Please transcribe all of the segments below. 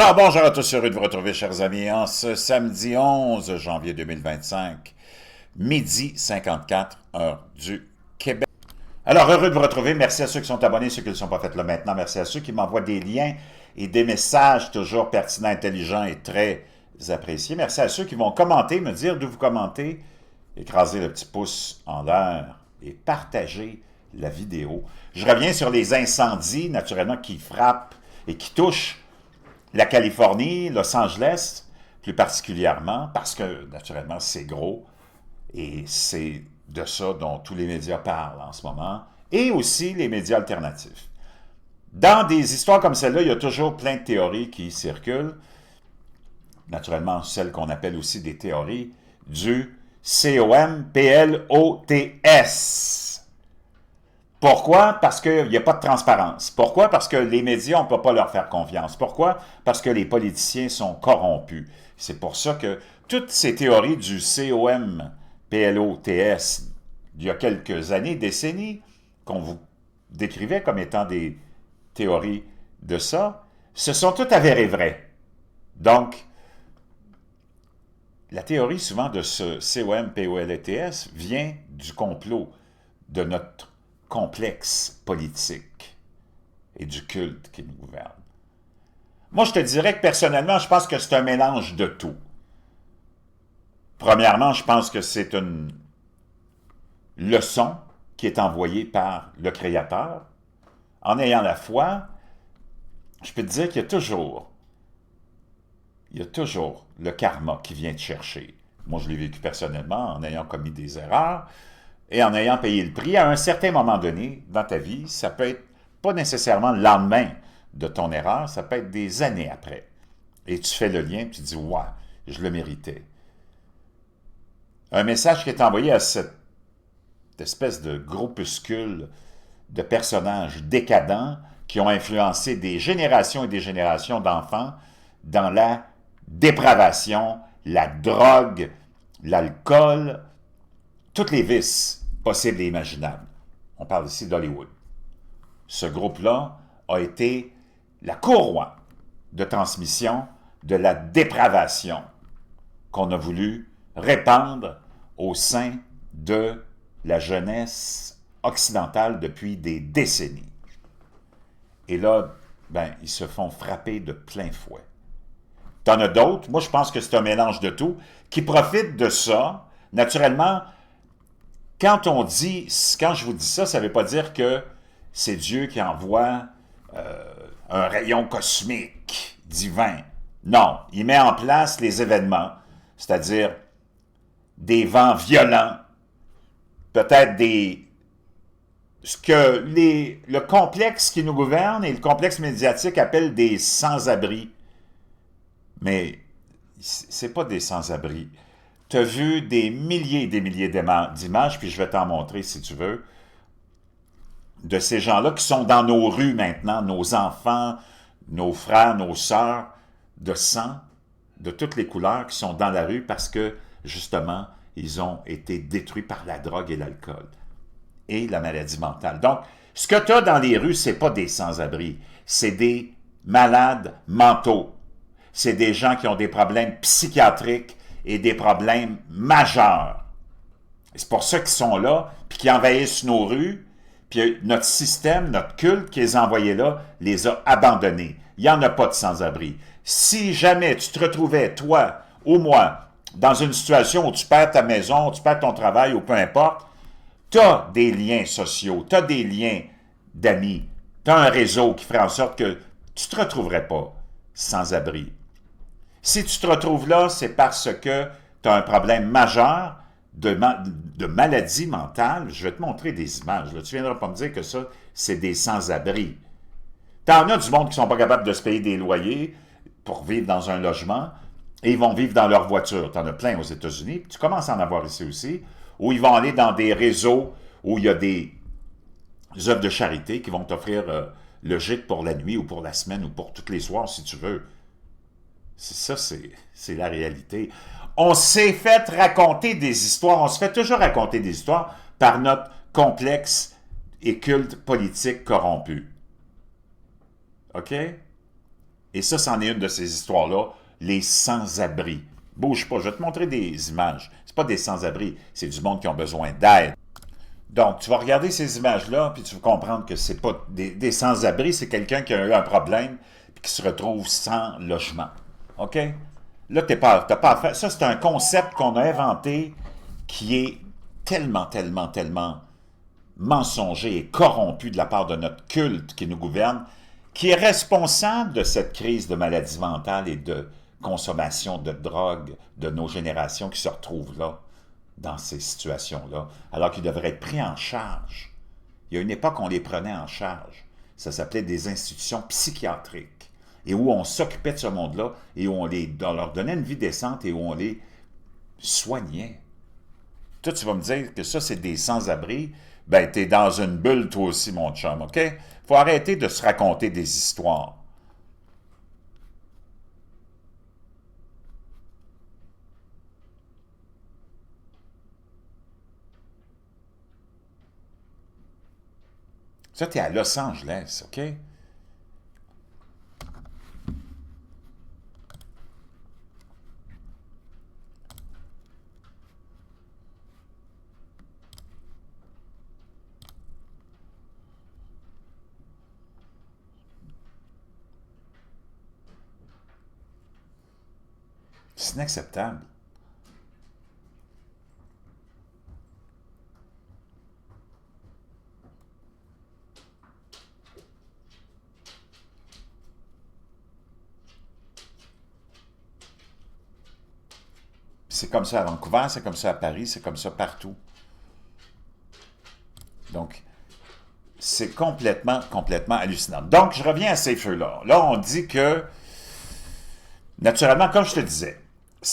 Alors bonjour à tous, heureux de vous retrouver chers amis en ce samedi 11 janvier 2025, midi 54, heure du Québec. Alors heureux de vous retrouver, merci à ceux qui sont abonnés, ceux qui ne le sont pas fait là maintenant, merci à ceux qui m'envoient des liens et des messages toujours pertinents, intelligents et très appréciés. Merci à ceux qui vont commenter, me dire d'où vous commentez, écraser le petit pouce en l'air et partager la vidéo. Je reviens sur les incendies naturellement qui frappent et qui touchent la Californie, Los Angeles, plus particulièrement, parce que, naturellement, c'est gros, et c'est de ça dont tous les médias parlent en ce moment, et aussi les médias alternatifs. Dans des histoires comme celle-là, il y a toujours plein de théories qui circulent, naturellement, celles qu'on appelle aussi des théories du COMPLOTS. Pourquoi? Parce qu'il n'y a pas de transparence. Pourquoi? Parce que les médias, on ne peut pas leur faire confiance. Pourquoi? Parce que les politiciens sont corrompus. C'est pour ça que toutes ces théories du COMPLOTS, il y a quelques années, décennies, qu'on vous décrivait comme étant des théories de ça, se sont toutes avérées vraies. Donc, la théorie souvent de ce COMPLOTS vient du complot de notre complexe politique et du culte qui nous gouverne. Moi, je te dirais que personnellement, je pense que c'est un mélange de tout. Premièrement, je pense que c'est une leçon qui est envoyée par le Créateur. En ayant la foi, je peux te dire qu'il y a toujours le karma qui vient te chercher. Moi, je l'ai vécu personnellement en ayant commis des erreurs, et en ayant payé le prix, à un certain moment donné dans ta vie, ça peut être pas nécessairement le lendemain de ton erreur, ça peut être des années après. Et tu fais le lien, et tu dis « Ouais, je le méritais ». Un message qui est envoyé à cette espèce de groupuscule de personnages décadents qui ont influencé des générations et des générations d'enfants dans la dépravation, la drogue, l'alcool, tous les vices possibles et imaginables. On parle ici d'Hollywood. Ce groupe-là a été la courroie de transmission de la dépravation qu'on a voulu répandre au sein de la jeunesse occidentale depuis des décennies. Et là, ben, ils se font frapper de plein fouet. T'en as d'autres, moi je pense que c'est un mélange de tout, qui profitent de ça. Naturellement, quand je vous dis ça, ça ne veut pas dire que c'est Dieu qui envoie un rayon cosmique, divin. Non, il met en place les événements, c'est-à-dire des vents violents, peut-être ce que le complexe qui nous gouverne et le complexe médiatique appellent des sans-abri. Mais c'est pas des sans-abri. Tu as vu des milliers et des milliers d'images, puis je vais t'en montrer si tu veux, de ces gens-là qui sont dans nos rues maintenant, nos enfants, nos frères, nos sœurs, de sang, de toutes les couleurs, qui sont dans la rue parce que, justement, ils ont été détruits par la drogue et l'alcool et la maladie mentale. Donc, ce que tu as dans les rues, ce n'est pas des sans-abri, c'est des malades mentaux. C'est des gens qui ont des problèmes psychiatriques et des problèmes majeurs. C'est pour ça qu'ils sont là, puis qui envahissent nos rues, puis notre système, notre culte qui les a envoyés là, les a abandonnés. Il n'y en a pas de sans-abri. Si jamais tu te retrouvais, toi ou moi, dans une situation où tu perds ta maison, tu perds ton travail ou peu importe, tu as des liens sociaux, tu as des liens d'amis, tu as un réseau qui ferait en sorte que tu ne te retrouverais pas sans abri. Si tu te retrouves là, c'est parce que tu as un problème majeur de maladie mentale. Je vais te montrer des images. Là. Tu ne viendras pas me dire que ça, c'est des sans-abri. T'en as du monde qui ne sont pas capables de se payer des loyers pour vivre dans un logement et ils vont vivre dans leur voiture. Tu en as plein aux États-Unis, puis tu commences à en avoir ici aussi, où ils vont aller dans des réseaux où il y a des œuvres de charité qui vont t'offrir le gîte pour la nuit ou pour la semaine ou pour tous les soirs si tu veux. Ça, c'est la réalité. On s'est fait raconter des histoires, on se fait toujours raconter des histoires par notre complexe et culte politique corrompu. OK? Et ça, c'en est une de ces histoires-là, les sans-abri. Bouge pas, je vais te montrer des images. C'est pas des sans-abri, c'est du monde qui ont besoin d'aide. Donc, tu vas regarder ces images-là, puis tu vas comprendre que c'est pas des sans-abri, c'est quelqu'un qui a eu un problème, puis qui se retrouve sans logement. OK? Là, t'as pas à faire. Ça, c'est un concept qu'on a inventé qui est tellement, tellement, tellement mensonger et corrompu de la part de notre culte qui nous gouverne, qui est responsable de cette crise de maladie mentale et de consommation de drogue de nos générations qui se retrouvent là, dans ces situations-là, alors qu'ils devraient être pris en charge. Il y a une époque où on les prenait en charge. Ça s'appelait des institutions psychiatriques, et où on s'occupait de ce monde-là, et où on leur donnait une vie décente, et où on les soignait. Toi, tu vas me dire que ça, c'est des sans-abri. Ben, t'es dans une bulle, toi aussi, mon chum, OK? Faut arrêter de se raconter des histoires. Ça, t'es à Los Angeles, OK? C'est inacceptable. C'est comme ça à Vancouver, c'est comme ça à Paris, c'est comme ça partout. Donc, c'est complètement, complètement hallucinant. Donc, je reviens à ces feux-là. Là, on dit que, naturellement, comme je te disais,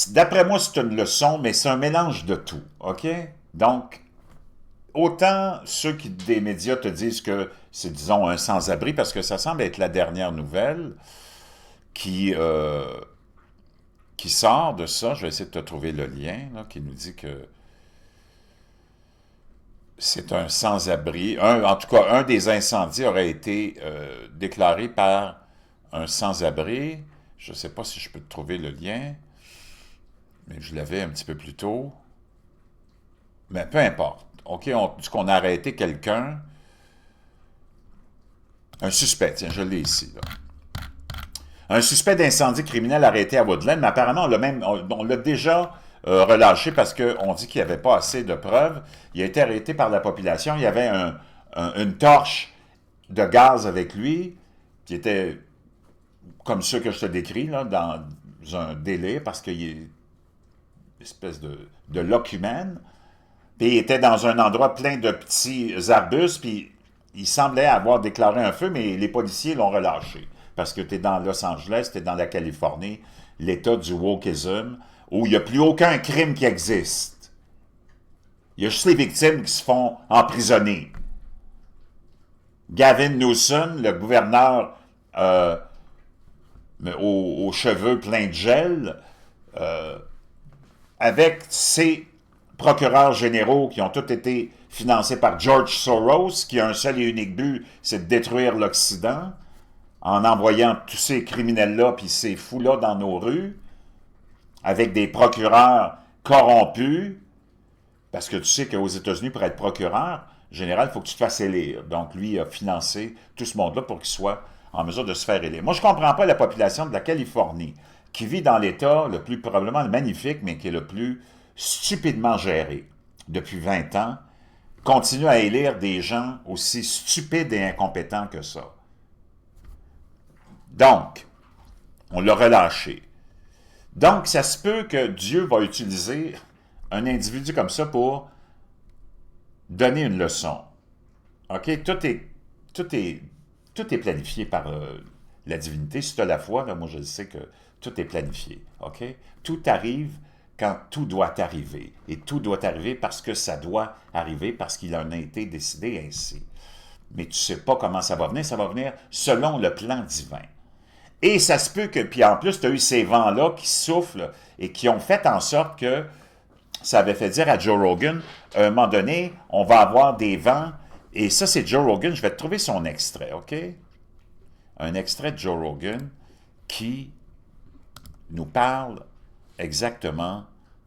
d'après moi, c'est une leçon, mais c'est un mélange de tout, OK? Donc, autant ceux des médias te disent que c'est, disons, un sans-abri, parce que ça semble être la dernière nouvelle qui, qui sort de ça. Je vais essayer de te trouver le lien, là, qui nous dit que c'est un sans-abri. En tout cas, un des incendies aurait été déclaré par un sans-abri. Je ne sais pas si je peux te trouver le lien, mais je l'avais un petit peu plus tôt. Mais peu importe. OK, on dit qu'on a arrêté quelqu'un, un suspect, tiens, je l'ai ici, là. Un suspect d'incendie criminel arrêté à Woodland, mais apparemment, on l'a déjà relâché parce qu'on dit qu'il n'y avait pas assez de preuves. Il a été arrêté par la population. Il y avait une torche de gaz avec lui, qui était comme ceux que je te décris, là, dans un délai, parce qu'il est une espèce de locumène. Puis il était dans un endroit plein de petits arbustes, puis il semblait avoir déclaré un feu, mais les policiers l'ont relâché. Parce que tu es dans Los Angeles, tu es dans la Californie, l'état du wokeism, où il n'y a plus aucun crime qui existe. Il y a juste les victimes qui se font emprisonner. Gavin Newsom, le gouverneur aux cheveux pleins de gel, avec ses procureurs généraux qui ont tous été financés par George Soros, qui a un seul et unique but, c'est de détruire l'Occident, en envoyant tous ces criminels-là puis ces fous-là dans nos rues, avec des procureurs corrompus, parce que tu sais qu'aux États-Unis, pour être procureur général, il faut que tu te fasses élire. Donc, lui a financé tout ce monde-là pour qu'il soit en mesure de se faire élire. Moi, je ne comprends pas la population de la Californie, qui vit dans l'État le plus probablement le magnifique, mais qui est le plus stupidement géré depuis 20 ans, continue à élire des gens aussi stupides et incompétents que ça. Donc, on l'a relâché. Donc, ça se peut que Dieu va utiliser un individu comme ça pour donner une leçon. OK? Tout est, tout est planifié par la divinité. Si tu as la foi, là, moi je sais que tout est planifié. OK? Tout arrive quand tout doit arriver. Et tout doit arriver parce que ça doit arriver, parce qu'il en a été décidé ainsi. Mais tu ne sais pas comment ça va venir selon le plan divin. Et ça se peut que, puis en plus, tu as eu ces vents-là qui soufflent et qui ont fait en sorte que ça avait fait dire à Joe Rogan, à un moment donné, on va avoir des vents, et ça c'est Joe Rogan, je vais te trouver son extrait, OK? Un extrait de Joe Rogan qui nous parle exactement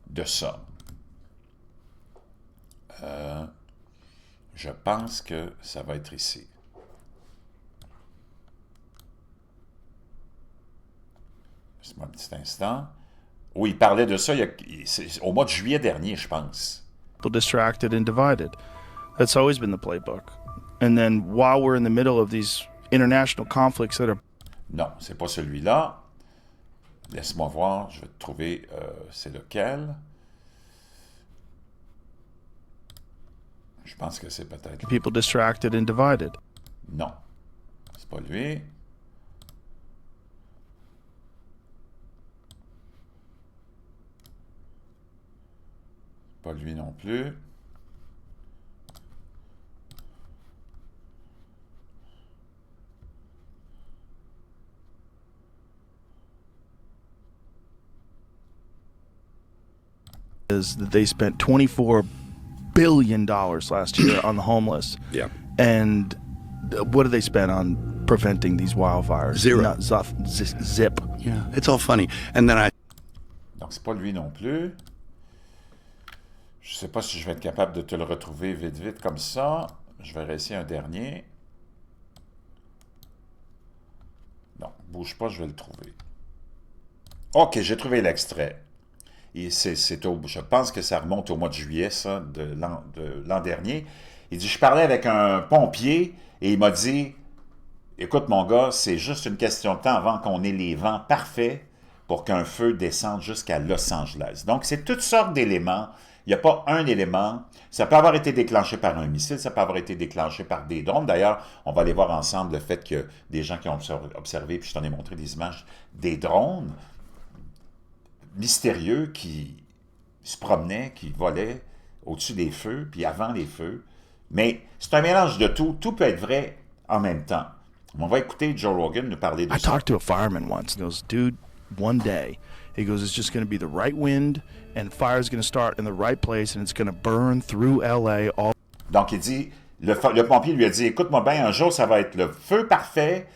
de ça. Je pense que ça va être ici. Laisse-moi un petit instant. Oui, il parlait de ça au mois de juillet dernier, je pense. Distracted and divided. That's always been the playbook. And then while we're in the middle of these international conflicts that are... Non, c'est pas celui-là. Laisse-moi voir, je vais te trouver, c'est lequel. Je pense que c'est peut-être lui. People distracted and divided. Non, c'est pas lui. Pas lui non plus. Is that they spent $24 billion last year on the homeless. Yeah. And what do they spend on preventing these wildfires? Zero. Not zip. Yeah, it's all funny. And then Donc, c'est pas lui non plus. Je sais pas si je vais être capable de te le retrouver vite, vite comme ça. Je vais essayer un dernier. Non, bouge pas, je vais le trouver. OK, j'ai trouvé l'extrait. Je pense que ça remonte au mois de juillet, ça, de l'an dernier. Il dit, je parlais avec un pompier et il m'a dit, écoute mon gars, c'est juste une question de temps avant qu'on ait les vents parfaits pour qu'un feu descende jusqu'à Los Angeles. Donc, c'est toutes sortes d'éléments. Il n'y a pas un élément. Ça peut avoir été déclenché par un missile, ça peut avoir été déclenché par des drones. D'ailleurs, on va aller voir ensemble le fait que des gens qui ont observé, puis je t'en ai montré des images, des drones mystérieux qui se promenaient, qui volaient au-dessus des feux, puis avant les feux. Mais c'est un mélange de tout. Tout peut être vrai en même temps. On va écouter Joe Rogan nous parler de ça. I talked to a fireman once. He goes, dude, one day, he goes, it's just going to be the right wind and fire's going to start in the right place and it's going to burn through LA all... Donc, il dit, le pompier lui a dit, écoute-moi bien, un jour, ça va être le feu parfait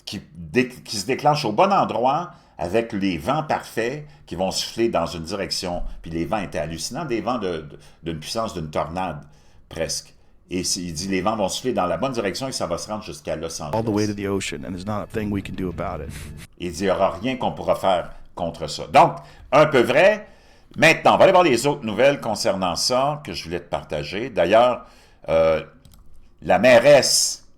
qui se déclenche au bon endroit avec les vents parfaits qui vont souffler dans une direction. Puis les vents étaient hallucinants, des vents d'une puissance d'une tornade, presque. Et il dit, les vents vont souffler dans la bonne direction et ça va se rendre jusqu'à Los Angeles. All the way to the ocean, and there's not a thing we can do about it. Il dit, il n'y aura rien qu'on pourra faire contre ça. Donc, un peu vrai. Maintenant, on va aller voir les autres nouvelles concernant ça que je voulais te partager. D'ailleurs, la mairesse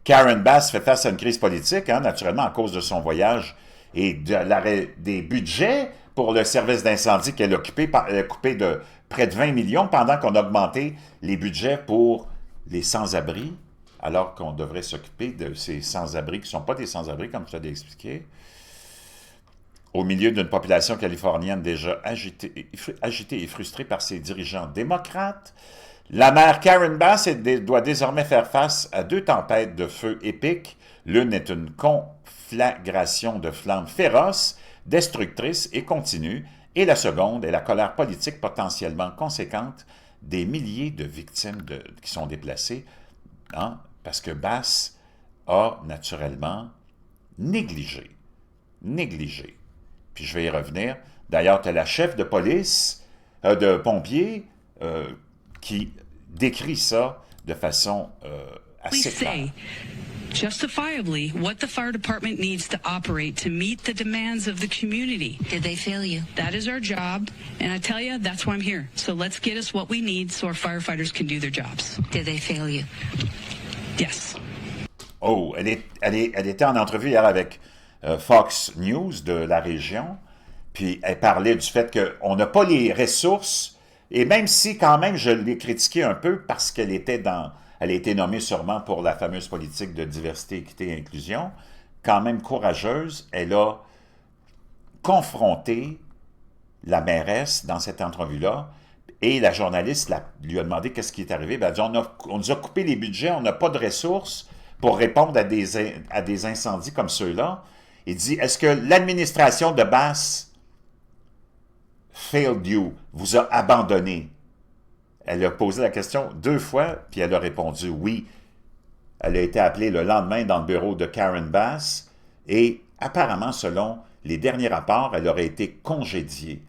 Karen Bass fait face à une crise politique, naturellement à cause de son voyage et de l'arrêt des budgets pour le service d'incendie qu'elle a coupé de près de 20 millions pendant qu'on a augmenté les budgets pour les sans-abri, alors qu'on devrait s'occuper de ces sans-abri qui ne sont pas des sans-abri, comme je t'ai expliqué, au milieu d'une population californienne déjà agitée et frustrée par ses dirigeants démocrates. La maire Karen Bass doit désormais faire face à deux tempêtes de feu épiques. L'une est une conflagration de flammes féroces, destructrices et continues, et la seconde est la colère politique potentiellement conséquente des milliers de victimes qui sont déplacées, parce que Bass a naturellement négligé. Puis je vais y revenir. D'ailleurs, tu as la chef de police, de pompiers, qui décrit ça de façon assez claire. Justifiably, what the fire department needs to operate to meet the demands of the community. Did they fail you? That is our job, and I tell you, that's why I'm here. So let's get us what we need so our firefighters can do their jobs. Did they fail you? Yes. Oh, elle était en entrevue hier avec Fox News de la région, puis elle parlait du fait qu'on n'a pas les ressources, et même si quand même je l'ai critiqué un peu parce qu'elle elle a été nommée sûrement pour la fameuse politique de diversité, équité et inclusion, quand même courageuse, elle a confronté la mairesse dans cette entrevue-là, et la journaliste lui a demandé qu'est-ce qui est arrivé. Ben, elle a dit, on nous a coupé les budgets, on n'a pas de ressources pour répondre à des incendies comme ceux-là. Il dit, est-ce que l'administration de Bass failed you, vous a abandonné? Elle a posé la question 2 fois, puis elle a répondu oui. Elle a été appelée le lendemain dans le bureau de Karen Bass, et Apparemment, selon les derniers rapports, elle aurait été congédiée.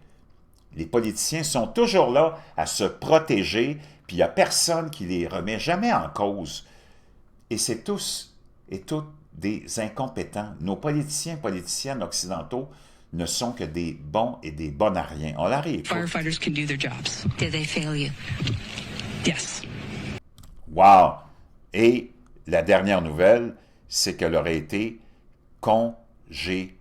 Les politiciens sont toujours là à se protéger, puis il n'y a personne qui les remet jamais en cause. Et c'est tous et toutes des incompétents. Nos politiciennes occidentaux ne sont que des bons et des bonnes à rien. On l'arrive. Firefighters can do their jobs. Did they fail you? Yes. Wow! Et la dernière nouvelle, c'est qu'elle aurait été congédiée.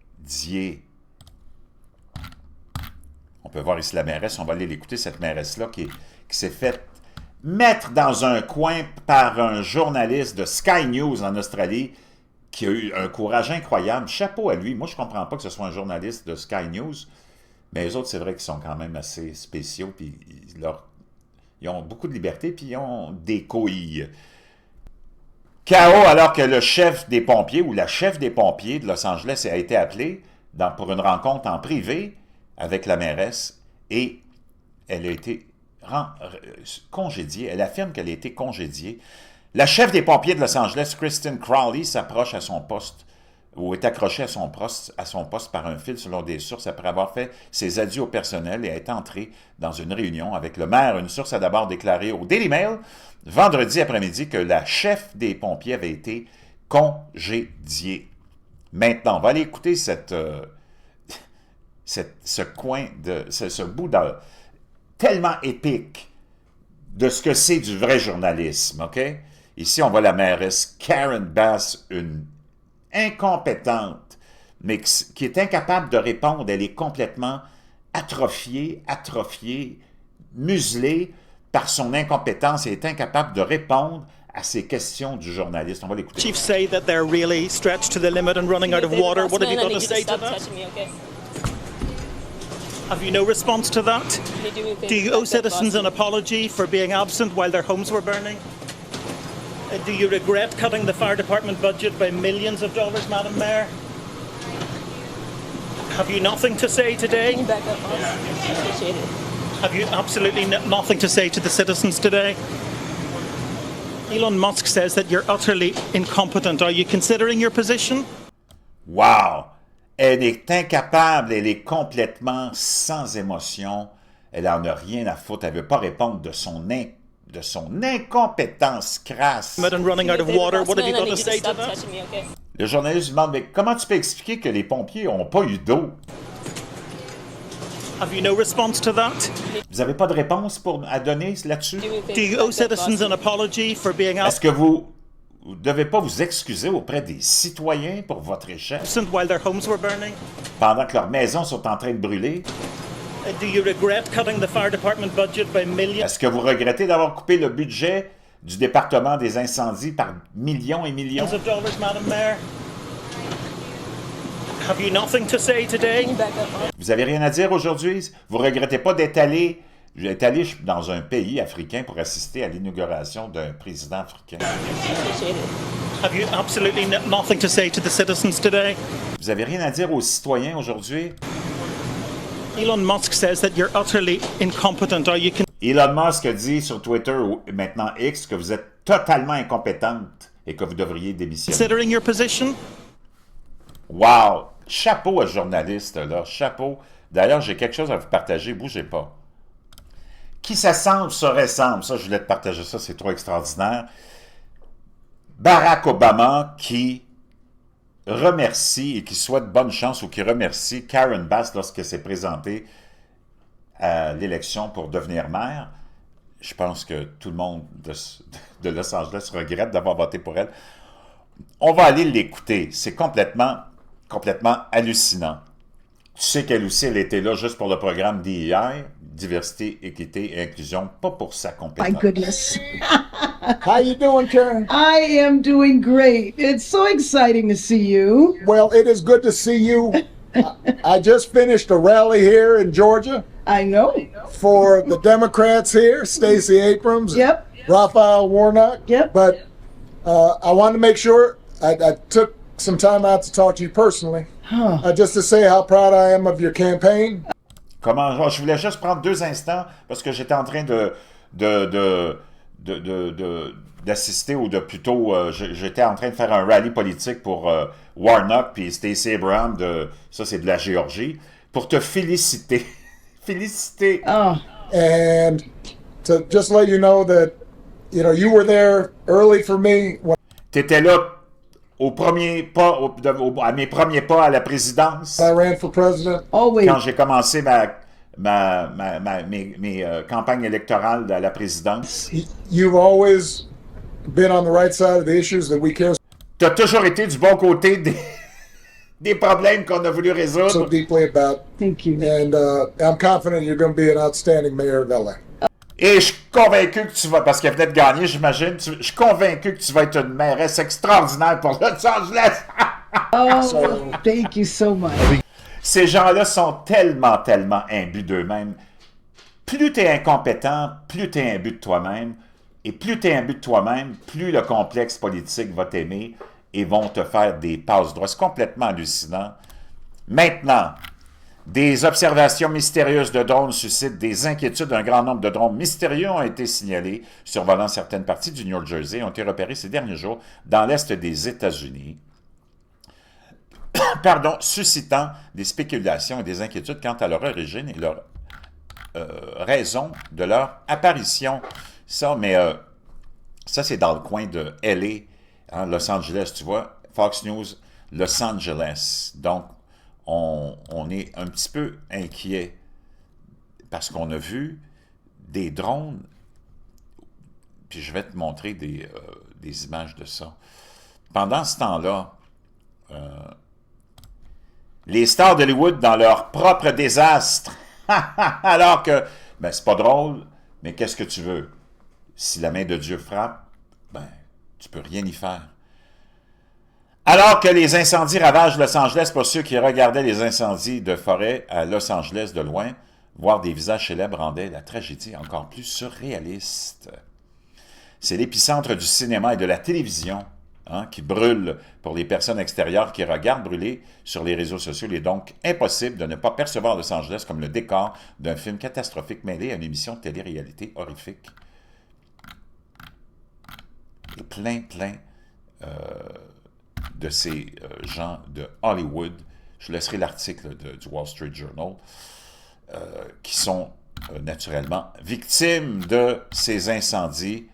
On peut voir ici la mairesse, on va aller l'écouter, cette mairesse-là qui s'est faite mettre dans un coin par un journaliste de Sky News en Australie qui a eu un courage incroyable. Chapeau à lui. Moi, je ne comprends pas que ce soit un journaliste de Sky News, mais les autres, c'est vrai qu'ils sont quand même assez spéciaux, puis ils ont beaucoup de liberté, puis ils ont des couilles. Chaos alors que le chef des pompiers ou la chef des pompiers de Los Angeles a été appelée pour une rencontre en privé avec la mairesse et elle a été congédiée. Elle affirme qu'elle a été congédiée. La chef des pompiers de Los Angeles, Kristen Crowley, s'approche à son poste ou est accrochée à son poste par un fil selon des sources après avoir fait ses adieux au personnel et est entrée dans une réunion avec le maire. Une source a d'abord déclaré au Daily Mail vendredi après-midi que la chef des pompiers avait été congédiée. Maintenant, on va aller écouter ce bout tellement épique de ce que c'est du vrai journalisme, OK? Ici, on voit la mairesse Karen Bass, une incompétente, mais qui est incapable de répondre. Elle est complètement atrophiée, muselée par son incompétence et est incapable de répondre à ces questions du journaliste. On va l'écouter. Chiefs say that they're really stretched to the limit and running out of water. What have you got to say to that? Have you no response to that? Do you owe citizens an apology for being absent while their homes were burning? Do you regret cutting the fire department budget by millions of dollars, Madam Mayor? Have you nothing to say today? Can you back up, boss? Appreciate it. Have you absolutely nothing to say to the citizens today? Elon Musk says that you're utterly incompetent. Are you considering your position? Wow! Elle est incapable, elle est complètement sans émotion. Elle en a rien à foutre. Elle ne veut pas répondre de son incompétence crasse. Running out of water. What have you got to say to that? Le journaliste lui demande, mais comment tu peux expliquer que les pompiers n'ont pas eu d'eau? Have you no response to that? Vous n'avez pas de réponse à donner là-dessus? Do you owe citizens an apology for being Est-ce que vous ne devez pas vous excuser auprès des citoyens pour votre échec absent while their homes were burning? pendant que leurs maisons sont en train de brûler? Do you regret cutting the fire department budget by millions? Est-ce que vous regrettez d'avoir coupé le budget du département des incendies par millions et millions? Of dollars, Madam Mayor? Have you nothing to say today? Can you back up, boss? Vous n'avez rien à dire aujourd'hui? Vous ne regrettez pas d'être allé dans un pays africain pour assister à l'inauguration d'un président africain? Appreciate it. Have you absolutely nothing to say to the citizens today? Vous n'avez rien à dire aux citoyens aujourd'hui? Elon Musk says that you're utterly incompetent. Are you Elon Musk a dit sur Twitter ou maintenant X que vous êtes totalement incompétente et que vous devriez démissionner. considering your position? Wow! Chapeau à ce journaliste-là, chapeau. D'ailleurs, j'ai quelque chose à vous partager, bougez pas. Qui ça semble, ça ressemble. Ça, je voulais te partager ça, c'est trop extraordinaire. Barack Obama qui remercie et qui souhaite bonne chance ou qui remercie Karen Bass lorsqu'elle s'est présentée à l'élection pour devenir maire. Je pense que tout le monde de Los Angeles regrette d'avoir voté pour elle. On va aller l'écouter. C'est complètement hallucinant. Tu sais qu'elle aussi, elle était là juste pour le programme DEI, Diversité, Équité et Inclusion, pas pour sa compétence. My goodness. How you doing, Karen? I am doing great. It's so exciting to see you. Well, it is good to see you. I just finished a rally here in Georgia I know. for the Democrats here, Stacey Abrams, Yep. Raphael Warnock. Yep. But I wanted to make sure I took some time out to talk to you personally, just to say how proud I am of your campaign. Je voulais juste prendre 2 instants parce que j'étais en train d'assister, ou de plutôt, j'étais en train de faire un rallye politique pour Warnock puis Stacey Abrams, ça c'est de la Géorgie, pour te féliciter. Féliciter. Oh, And to just let you know that, you were there early for me when Tu étais là au premier pas, à mes premiers pas à la présidence, I ran for president. always. quand j'ai commencé mes campagnes électorales à la présidence. You've always been on the right side of the issues that we care Tu as toujours été du bon côté des problèmes qu'on a voulu so résoudre. deeply about. Thank you. And I'm confident you're going to be an outstanding mayor of LA. Et je suis convaincu que tu vas, parce qu'elle venait de gagner, j'imagine, je suis convaincu que tu vas être une mairesse extraordinaire pour Los Angeles. Oh, thank you so much. Ces gens-là sont tellement, tellement imbus d'eux-mêmes. Plus tu es incompétent, plus tu es imbu de toi-même. Et plus tu es imbu de toi-même, plus le complexe politique va t'aimer et vont te faire des passe-droits. C'est complètement hallucinant. Maintenant, des observations mystérieuses de drones suscitent des inquiétudes. Un grand nombre de drones mystérieux ont été signalés survolant certaines parties du New Jersey et ont été repérés ces derniers jours dans l'est des États-Unis. Pardon, suscitant des spéculations et des inquiétudes quant à leur origine et leur raison de leur apparition. Ça, mais ça, c'est dans le coin de LA, hein, Los Angeles, tu vois, Fox News, Los Angeles. Donc, on est un petit peu inquiet parce qu'on a vu des drones, puis je vais te montrer des images de ça. Pendant ce temps-là, les stars d'Hollywood dans leur propre désastre, alors que, ben c'est pas drôle, mais qu'est-ce que tu veux? Si la main de Dieu frappe, ben, tu peux rien y faire. Alors que les incendies ravagent Los Angeles, pour ceux qui regardaient les incendies de forêt à Los Angeles de loin, voir des visages célèbres rendait la tragédie encore plus surréaliste. C'est l'épicentre du cinéma et de la télévision, hein, qui brûle pour les personnes extérieures qui regardent brûler sur les réseaux sociaux. Il est donc impossible de ne pas percevoir Los Angeles comme le décor d'un film catastrophique mêlé à une émission de télé-réalité horrifique. Et plein de ces gens de Hollywood, je laisserai l'article du Wall Street Journal, qui sont naturellement victimes de ces incendies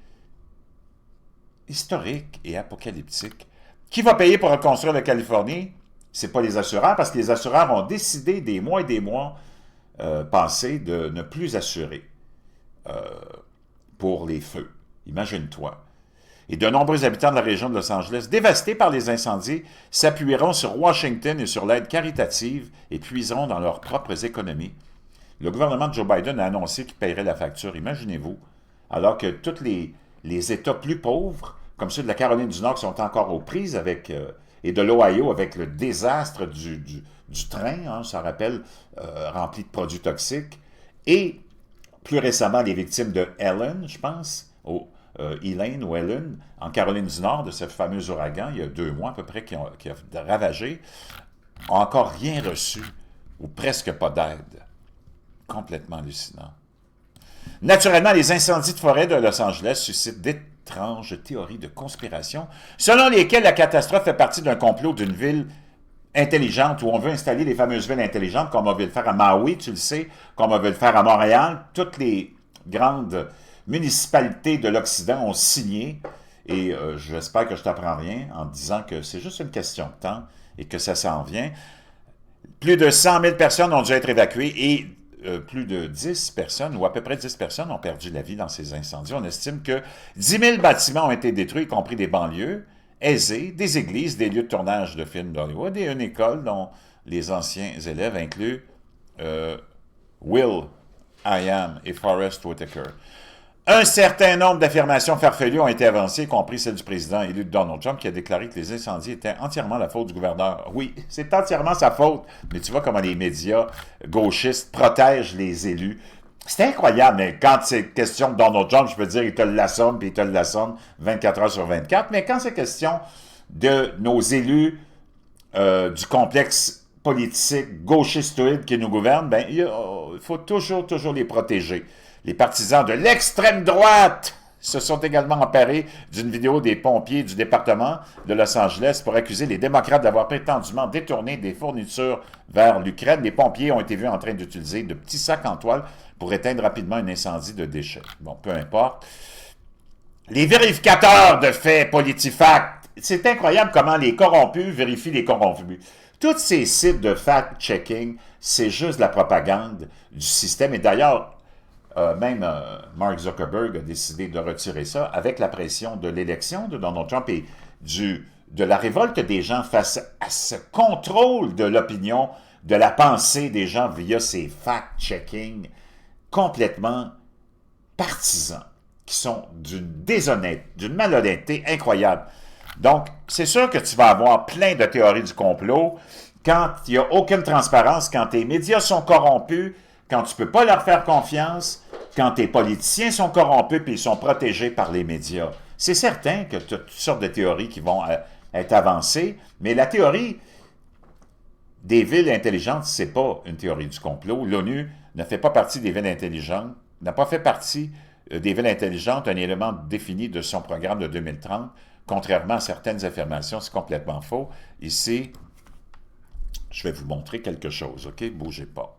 historiques et apocalyptiques. Qui va payer pour reconstruire la Californie? C'est pas les assureurs, parce que les assureurs ont décidé des mois et des mois passés de ne plus assurer pour les feux. Imagine-toi. Et de nombreux habitants de la région de Los Angeles, dévastés par les incendies, s'appuieront sur Washington et sur l'aide caritative et puiseront dans leurs propres économies. Le gouvernement de Joe Biden a annoncé qu'il paierait la facture, imaginez-vous, alors que tous les États plus pauvres, comme ceux de la Caroline du Nord, sont encore aux prises avec, et de l'Ohio avec le désastre du train, hein, ça rappelle, rempli de produits toxiques, et plus récemment les victimes de Helen, je pense, Elaine ou Helen, en Caroline du Nord, de ce fameux ouragan, il y a 2 mois à peu près, qui a ravagé, n'ont encore rien reçu, ou presque pas d'aide. Complètement hallucinant. Naturellement, les incendies de forêt de Los Angeles suscitent d'étranges théories de conspiration, selon lesquelles la catastrophe fait partie d'un complot d'une ville intelligente, où on veut installer les fameuses villes intelligentes, comme on veut le faire à Maui, tu le sais, comme on veut le faire à Montréal. Toutes les grandes municipalités de l'Occident ont signé, et j'espère que je t'apprends rien en te disant que c'est juste une question de temps et que ça s'en vient. Plus de 100 000 personnes ont dû être évacuées et plus de 10 personnes, ou à peu près 10 personnes, ont perdu la vie dans ces incendies. On estime que 10 000 bâtiments ont été détruits, y compris des banlieues aisées, des églises, des lieux de tournage de films d'Hollywood et une école dont les anciens élèves incluent Will I Am et Forrest Whitaker. Un certain nombre d'affirmations farfelues ont été avancées, y compris celle du président élu Donald Trump, qui a déclaré que les incendies étaient entièrement la faute du gouverneur. Oui, c'est entièrement sa faute, mais tu vois comment les médias gauchistes protègent les élus. C'est incroyable, mais quand c'est question de Donald Trump, je peux dire qu'il te l'assomme, puis il te l'assomme 24 heures sur 24, mais quand c'est question de nos élus du complexe politique gauchistoïde qui nous gouverne, ben, il faut toujours les protéger. Les partisans de l'extrême droite se sont également emparés d'une vidéo des pompiers du département de Los Angeles pour accuser les démocrates d'avoir prétendument détourné des fournitures vers l'Ukraine. Les pompiers ont été vus en train d'utiliser de petits sacs en toile pour éteindre rapidement un incendie de déchets. Bon, peu importe. Les vérificateurs de faits PolitiFact, c'est incroyable comment les corrompus vérifient les corrompus. Tous ces sites de fact-checking, c'est juste de la propagande du système. Et d'ailleurs, même Mark Zuckerberg a décidé de retirer ça avec la pression de l'élection de Donald Trump et de la révolte des gens face à ce contrôle de l'opinion, de la pensée des gens via ces fact-checking complètement partisans, qui sont d'une malhonnêteté incroyable. Donc, c'est sûr que tu vas avoir plein de théories du complot quand il n'y a aucune transparence, quand tes médias sont corrompus, quand tu ne peux pas leur faire confiance, quand tes politiciens sont corrompus et ils sont protégés par les médias. C'est certain que tu as toutes sortes de théories qui vont être avancées, mais la théorie des villes intelligentes, ce n'est pas une théorie du complot. L'ONU ne fait pas partie des villes intelligentes, n'a pas fait partie des villes intelligentes, un élément défini de son programme de 2030. Contrairement à certaines affirmations, c'est complètement faux. Ici, je vais vous montrer quelque chose, OK? Bougez pas.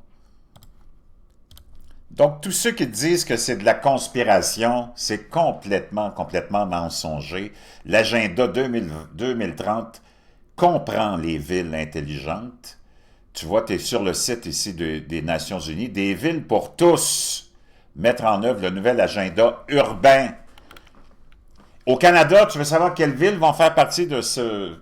Donc, tous ceux qui disent que c'est de la conspiration, c'est complètement mensonger. L'agenda 2030 comprend les villes intelligentes. Tu vois, tu es sur le site ici des Nations Unies. Des villes pour tous. Mettre en œuvre le nouvel agenda urbain. Au Canada, tu veux savoir quelles villes vont faire partie de ce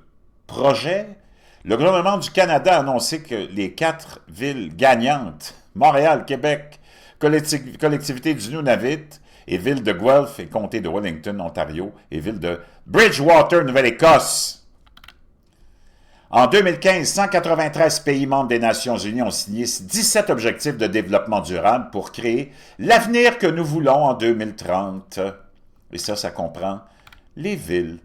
projet? Le gouvernement du Canada a annoncé que les 4 villes gagnantes, Montréal, Québec, collectivité du Nunavut, et ville de Guelph et comté de Wellington, Ontario, et ville de Bridgewater, Nouvelle-Écosse. En 2015, 193 pays membres des Nations Unies ont signé 17 objectifs de développement durable pour créer l'avenir que nous voulons en 2030. Et ça comprend les villes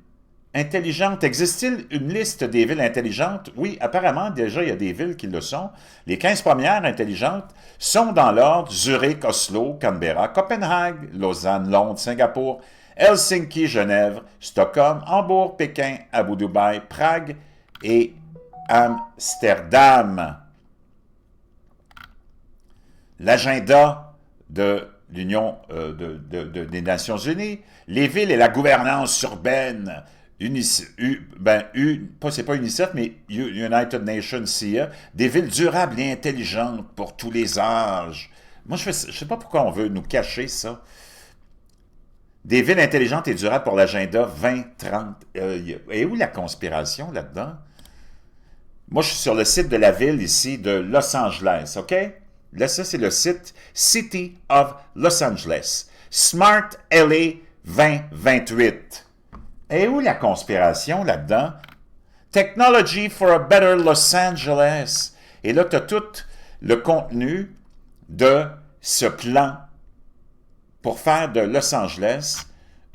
intelligentes. Existe-t-il une liste des villes intelligentes? Oui, apparemment, déjà, il y a des villes qui le sont. Les 15 premières intelligentes sont dans l'ordre Zurich, Oslo, Canberra, Copenhague, Lausanne, Londres, Singapour, Helsinki, Genève, Stockholm, Hambourg, Pékin, Abu Dhabi, Prague et Amsterdam. L'agenda de l'Union des Nations Unies, les villes et la gouvernance urbaine, c'est pas UNICEF, mais United Nations SIA, des villes durables et intelligentes pour tous les âges. Moi, je sais pas pourquoi on veut nous cacher ça. Des villes intelligentes et durables pour l'agenda 2030. Et où la conspiration là-dedans? Moi, je suis sur le site de la ville ici de Los Angeles, OK? Là, ça, c'est le site City of Los Angeles. Smart LA 2028. Et où la conspiration là-dedans? Technology for a Better Los Angeles. Et là, tu as tout le contenu de ce plan pour faire de Los Angeles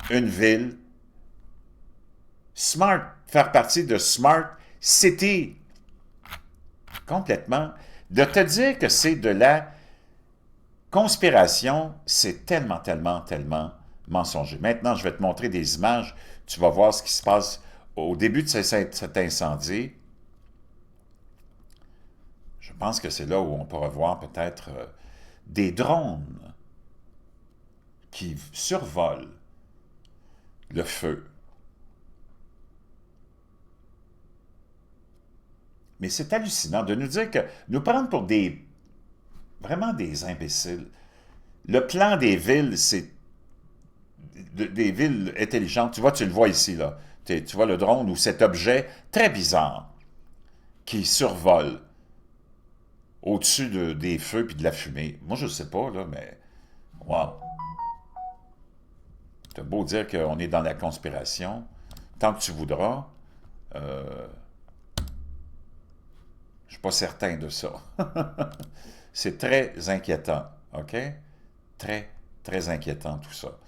une ville smart, faire partie de Smart City. Complètement. De te dire que c'est de la conspiration, c'est tellement mensonger. Maintenant, je vais te montrer des images. Tu vas voir ce qui se passe au début de cet incendie. Je pense que c'est là où on pourra voir peut-être des drones qui survolent le feu. Mais c'est hallucinant de nous dire que nous prendre pour vraiment des imbéciles. Le plan des villes, c'est des villes intelligentes. Tu vois, tu le vois ici, là. Tu vois le drone ou cet objet très bizarre qui survole au-dessus des feux et de la fumée. Moi, je ne sais pas, là, mais wow! Tu as beau dire qu'on est dans la conspiration, tant que tu voudras, je ne suis pas certain de ça. C'est très inquiétant, OK? Très inquiétant, tout ça.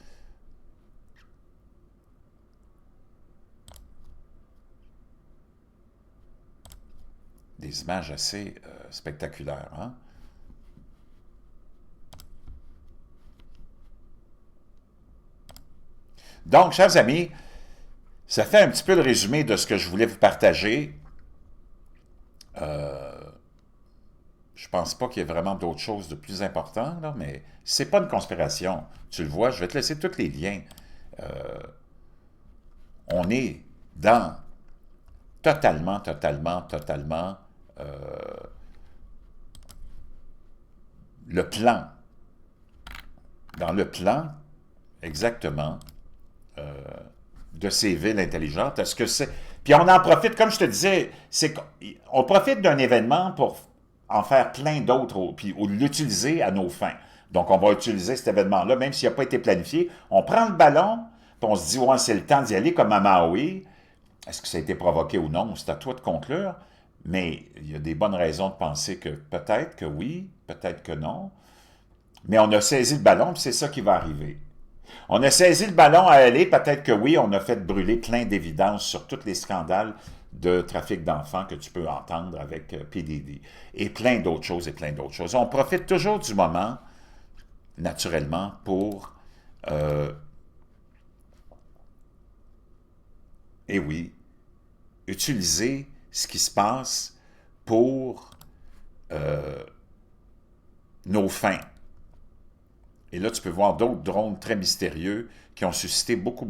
Des images assez spectaculaires, hein? Donc, chers amis, ça fait un petit peu le résumé de ce que je voulais vous partager. Je pense pas qu'il y ait vraiment d'autres choses de plus importantes, là, mais c'est pas une conspiration. Tu le vois, je vais te laisser tous les liens. On est dans totalement, le plan. Dans le plan, exactement, de ces villes intelligentes. Est-ce que c'est... Puis on en profite, comme je te disais, on profite d'un événement pour en faire plein d'autres, puis ou l'utiliser à nos fins. Donc, on va utiliser cet événement-là, même s'il n'a pas été planifié. On prend le ballon, puis on se dit, ouais, c'est le temps d'y aller, comme à Maui. Est-ce que ça a été provoqué ou non? C'est à toi de conclure. Mais il y a des bonnes raisons de penser que peut-être que oui, peut-être que non. Mais on a saisi le ballon, puis c'est ça qui va arriver. On a saisi le ballon à aller, peut-être que oui, on a fait brûler plein d'évidences sur tous les scandales de trafic d'enfants que tu peux entendre avec PDD. Et plein d'autres choses, et plein d'autres choses. On profite toujours du moment, naturellement, pour... et oui, utiliser ce qui se passe pour nos fins. Et là, tu peux voir d'autres drones très mystérieux qui ont suscité beaucoup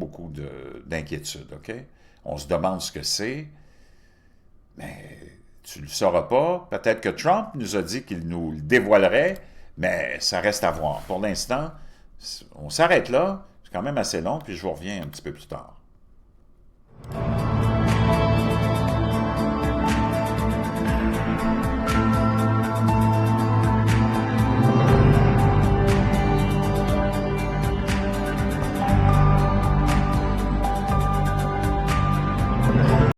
d'inquiétudes, OK? On se demande ce que c'est, mais tu ne le sauras pas. Peut-être que Trump nous a dit qu'il nous le dévoilerait, mais ça reste à voir. Pour l'instant, on s'arrête là. C'est quand même assez long, puis je vous reviens un petit peu plus tard.